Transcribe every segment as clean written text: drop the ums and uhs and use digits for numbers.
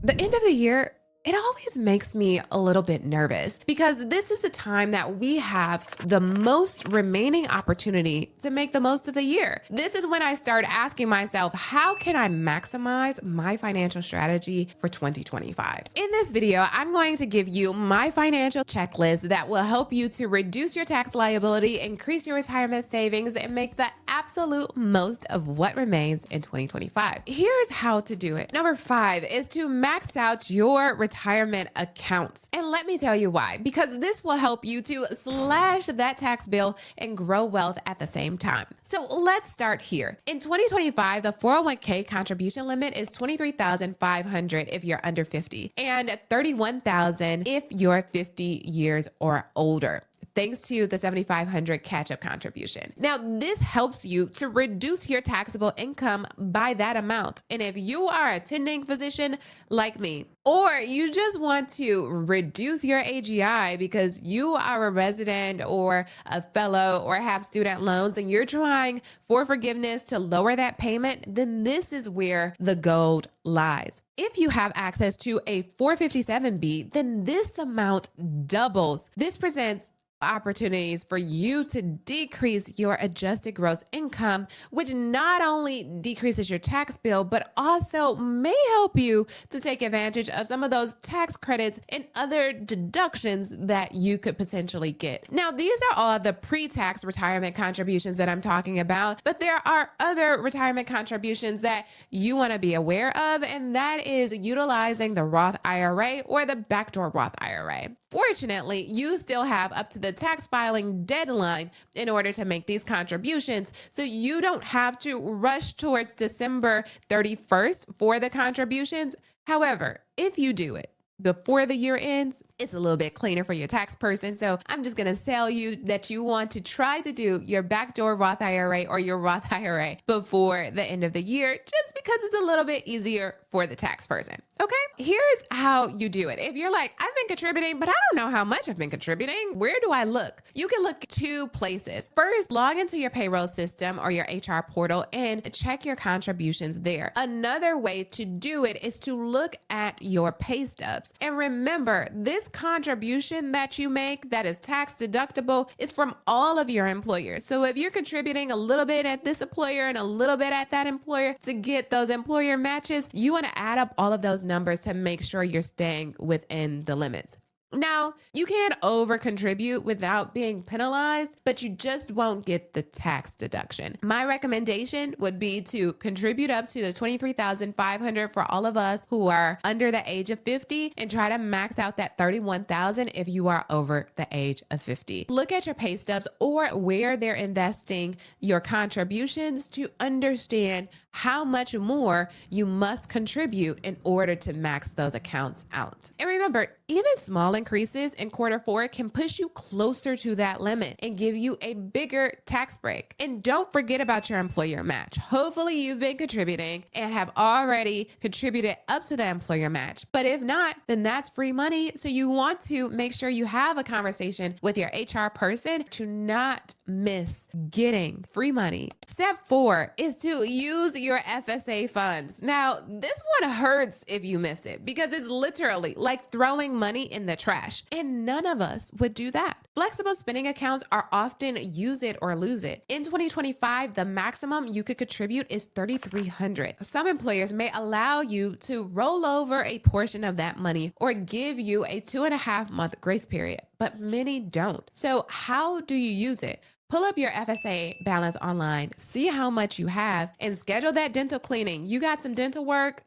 The end of the year, it always makes me a little bit nervous because this is the time that we have the most remaining opportunity to make the most of the year. This is when I start asking myself, how can I maximize my financial strategy for 2025? In this video, I'm going to give you my financial checklist that will help you to reduce your tax liability, increase your retirement savings, and make the absolute most of what remains in 2025. Here's how to do it. Number 5 is to max out your retirement accounts. And let me tell you why, because this will help you to slash that tax bill and grow wealth at the same time. So let's start here. In 2025, the 401k contribution limit is $23,500 if you're under 50 and $31,000 if you're 50 years or older, thanks to the $7,500 catch-up contribution. Now, this helps you to reduce your taxable income by that amount. And if you are a attending physician like me, or you just want to reduce your AGI because you are a resident or a fellow or have student loans and you're trying for forgiveness to lower that payment, then this is where the gold lies. If you have access to a 457B, then this amount doubles. This presents opportunities for you to decrease your adjusted gross income, which not only decreases your tax bill, but also may help you to take advantage of some of those tax credits and other deductions that you could potentially get. Now, these are all the pre-tax retirement contributions that I'm talking about, but there are other retirement contributions that you want to be aware of, and that is utilizing the Roth IRA or the backdoor Roth IRA. Fortunately, you still have up to the tax filing deadline in order to make these contributions, so you don't have to rush towards December 31st for the contributions. However, if you do it before the year ends, it's a little bit cleaner for your tax person. So I'm just going to tell you that you want to try to do your backdoor Roth IRA or your Roth IRA before the end of the year, just because it's a little bit easier for the tax person. Okay, here's how you do it. If you're like, I've been contributing, but I don't know how much I've been contributing, where do I look? You can look 2 places. First, log into your payroll system or your HR portal and check your contributions there. Another way to do it is to look at your pay stubs. And remember, this contribution that you make that is tax deductible is from all of your employers. So if you're contributing a little bit at this employer and a little bit at that employer to get those employer matches, you want to add up all of those numbers to make sure you're staying within the limits. Now, you can't over contribute without being penalized, but you just won't get the tax deduction. My recommendation would be to contribute up to the $23,500 for all of us who are under the age of 50 and try to max out that $31,000 if you are over the age of 50. Look at your pay stubs or where they're investing your contributions to understand how much more you must contribute in order to max those accounts out. And remember, even small increases in Q4 can push you closer to that limit and give you a bigger tax break. And don't forget about your employer match. Hopefully you've been contributing and have already contributed up to the employer match. But if not, then that's free money. So you want to make sure you have a conversation with your HR person to not miss getting free money. Step 4 is to use your FSA funds. Now, this one hurts if you miss it because it's literally like throwing money in the trash, and none of us would do that. Flexible spending accounts are often use it or lose it. In 2025, the maximum you could contribute is $3,300. Some employers may allow you to roll over a portion of that money or give you a 2.5-month grace period, but many don't. So how do you use it? Pull up your FSA balance online, see how much you have, and schedule that dental cleaning. You got some dental work?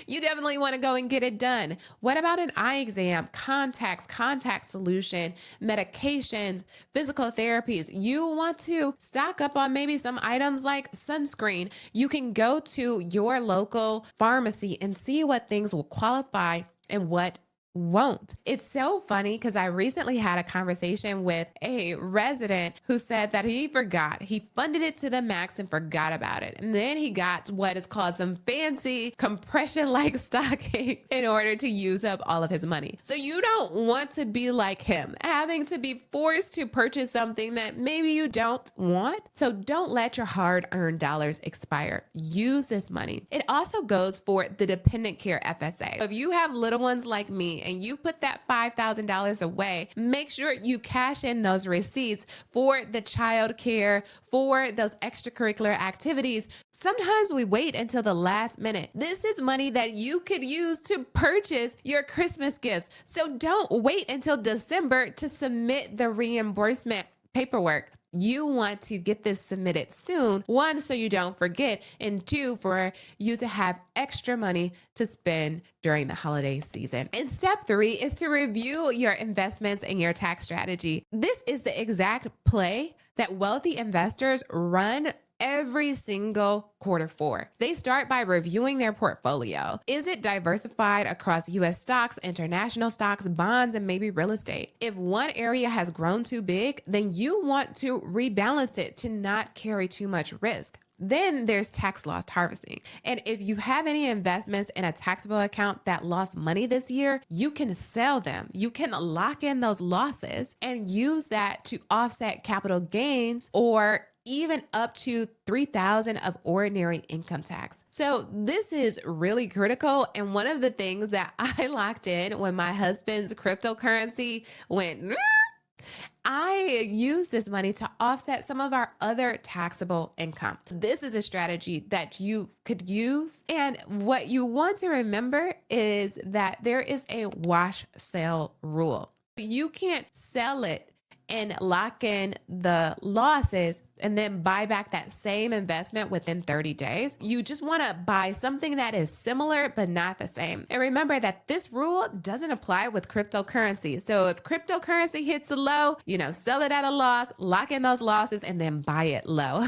You definitely want to go and get it done. What about an eye exam, contacts, contact solution, medications, physical therapies? You want to stock up on maybe some items like sunscreen. You can go to your local pharmacy and see what things will qualify and what won't. It's so funny because I recently had a conversation with a resident who said that he forgot. He funded it to the max and forgot about it. And then he got what is called some fancy compression like stocking in order to use up all of his money. So you don't want to be like him, having to be forced to purchase something that maybe you don't want. So don't let your hard-earned dollars expire. Use this money. It also goes for the dependent care FSA. If you have little ones like me and you put that $5,000 away, make sure you cash in those receipts for the child care, for those extracurricular activities. Sometimes we wait until the last minute. This is money that you could use to purchase your Christmas gifts. So don't wait until December to submit the reimbursement paperwork. You want to get this submitted soon, one, so you don't forget, and two, for you to have extra money to spend during the holiday season. And step 3 is to review your investments and your tax strategy. This is the exact play that wealthy investors run every single quarter for. They start by reviewing their portfolio. Is it diversified across US stocks, international stocks, bonds, and maybe real estate? If one area has grown too big, then you want to rebalance it to not carry too much risk. Then there's tax loss harvesting. And if you have any investments in a taxable account that lost money this year, you can sell them. You can lock in those losses and use that to offset capital gains or even up to $3,000 of ordinary income tax. So this is really critical. And one of the things that I locked in when my husband's cryptocurrency went, I use this money to offset some of our other taxable income. This is a strategy that you could use. And what you want to remember is that there is a wash sale rule. You can't sell it and lock in the losses and then buy back that same investment within 30 days. You just want to buy something that is similar, but not the same. And remember that this rule doesn't apply with cryptocurrency. So if cryptocurrency hits a low, sell it at a loss, lock in those losses, and then buy it low.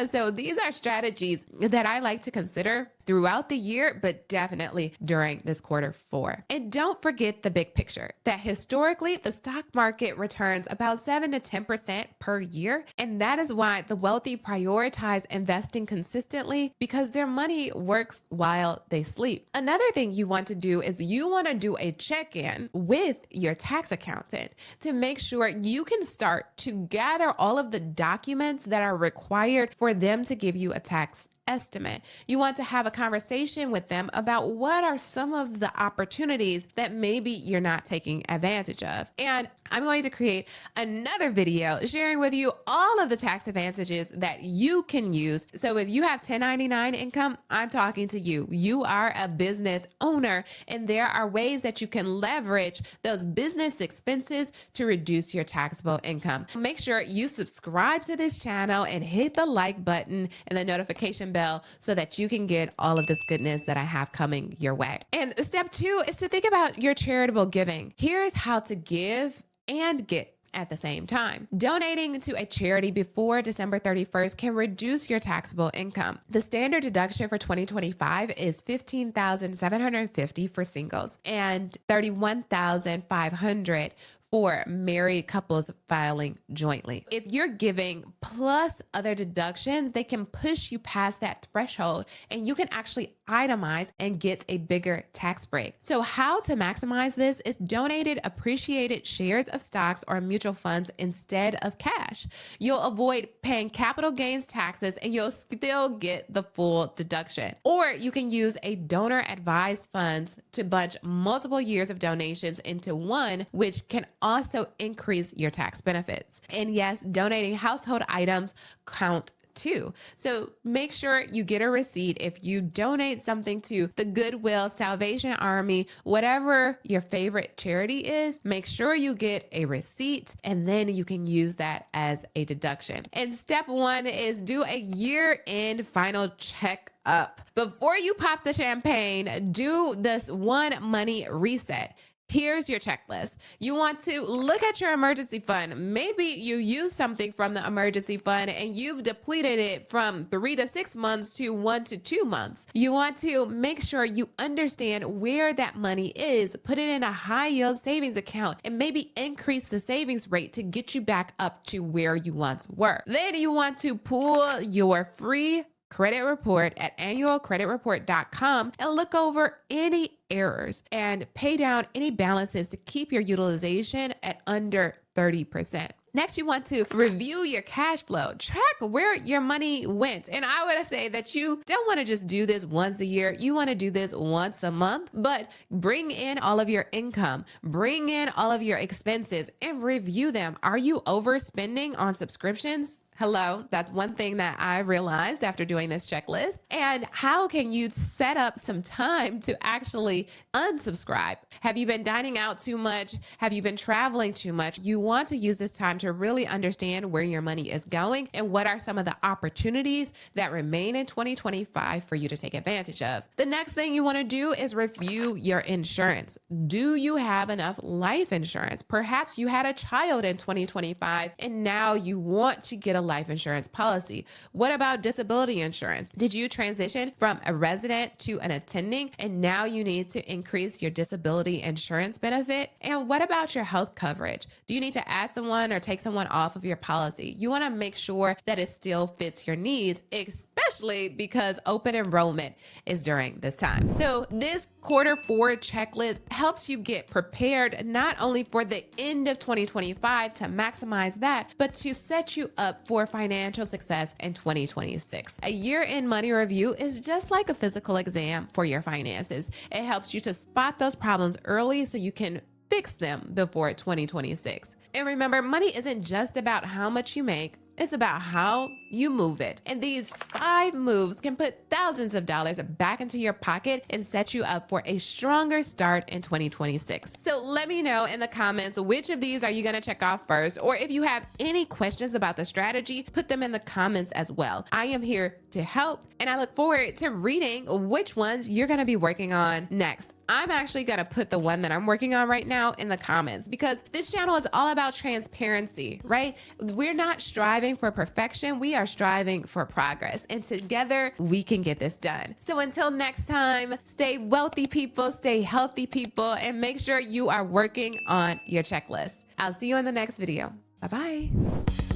So these are strategies that I like to consider throughout the year, but definitely during this quarter 4. And don't forget the big picture, that historically the stock market returns about 7 to 10% per year. And that is why the wealthy prioritize investing consistently, because their money works while they sleep. Another thing you want to do is you want to do a check-in with your tax accountant to make sure you can start to gather all of the documents that are required for them to give you a tax estimate. You want to have a conversation with them about what are some of the opportunities that maybe you're not taking advantage of. And I'm going to create another video sharing with you all of the tax advantages that you can use. So if you have 1099 income, I'm talking to you. You are a business owner, and there are ways that you can leverage those business expenses to reduce your taxable income. Make sure you subscribe to this channel and hit the like button and the notification bell so that you can get all of this goodness that I have coming your way. And step 2 is to think about your charitable giving. Here's how to give and get at the same time. Donating to a charity before December 31st can reduce your taxable income. The standard deduction for 2025 is $15,750 for singles and $31,500 for married couples filing jointly. If you're giving plus other deductions, they can push you past that threshold and you can actually itemize and get a bigger tax break. So how to maximize this is donated appreciated shares of stocks or mutual funds instead of cash. You'll avoid paying capital gains taxes and you'll still get the full deduction. Or you can use a donor advised funds to bunch multiple years of donations into one, which can also increase your tax benefits. And yes, donating household items count too. So make sure you get a receipt if you donate something to the Goodwill, Salvation Army, whatever your favorite charity is. Make sure you get a receipt and then you can use that as a deduction. And step 1 is do a year-end final check up. Before you pop the champagne, do this one money reset. Here's your checklist. You want to look at your emergency fund. Maybe you use something from the emergency fund and you've depleted it from 3 to 6 months to 1 to 2 months. You want to make sure you understand where that money is, put it in a high yield savings account, and maybe increase the savings rate to get you back up to where you once were. Then you want to pull your free credit report at annualcreditreport.com and look over any errors and pay down any balances to keep your utilization at under 30%. Next, you want to review your cash flow, track where your money went. And I would say that you don't want to just do this once a year. You want to do this once a month, but bring in all of your income, bring in all of your expenses and review them. Are you overspending on subscriptions? Hello, that's one thing that I realized after doing this checklist. And how can you set up some time to actually unsubscribe? Have you been dining out too much? Have you been traveling too much? You want to use this time to really understand where your money is going and what are some of the opportunities that remain in 2025 for you to take advantage of. The next thing you want to do is review your insurance. Do you have enough life insurance? Perhaps you had a child in 2025 and now you want to get a life insurance policy. What about disability insurance? Did you transition from a resident to an attending and now you need to increase your disability insurance benefit? And what about your health coverage? Do you need to add someone or take someone off of your policy? You want to make sure that it still fits your needs, especially because open enrollment is during this time. So this Q4 checklist helps you get prepared not only for the end of 2025 to maximize that, but to set you up for financial success in 2026. A year-end money review is just like a physical exam for your finances. It helps you to spot those problems early so you can fix them before 2026. And remember, money isn't just about how much you make, it's about how you move it. And these 5 moves can put thousands of dollars back into your pocket and set you up for a stronger start in 2026. So let me know in the comments, which of these are you gonna check off first? Or if you have any questions about the strategy, put them in the comments as well. I am here to help, and I look forward to reading which ones you're gonna be working on next. I'm actually gonna put the one that I'm working on right now in the comments because this channel is all about transparency, right? We're not striving for perfection. We are striving for progress, and together we can get this done. So until next time, stay wealthy people, stay healthy people, and make sure you are working on your checklist. I'll see you in the next video. Bye-bye.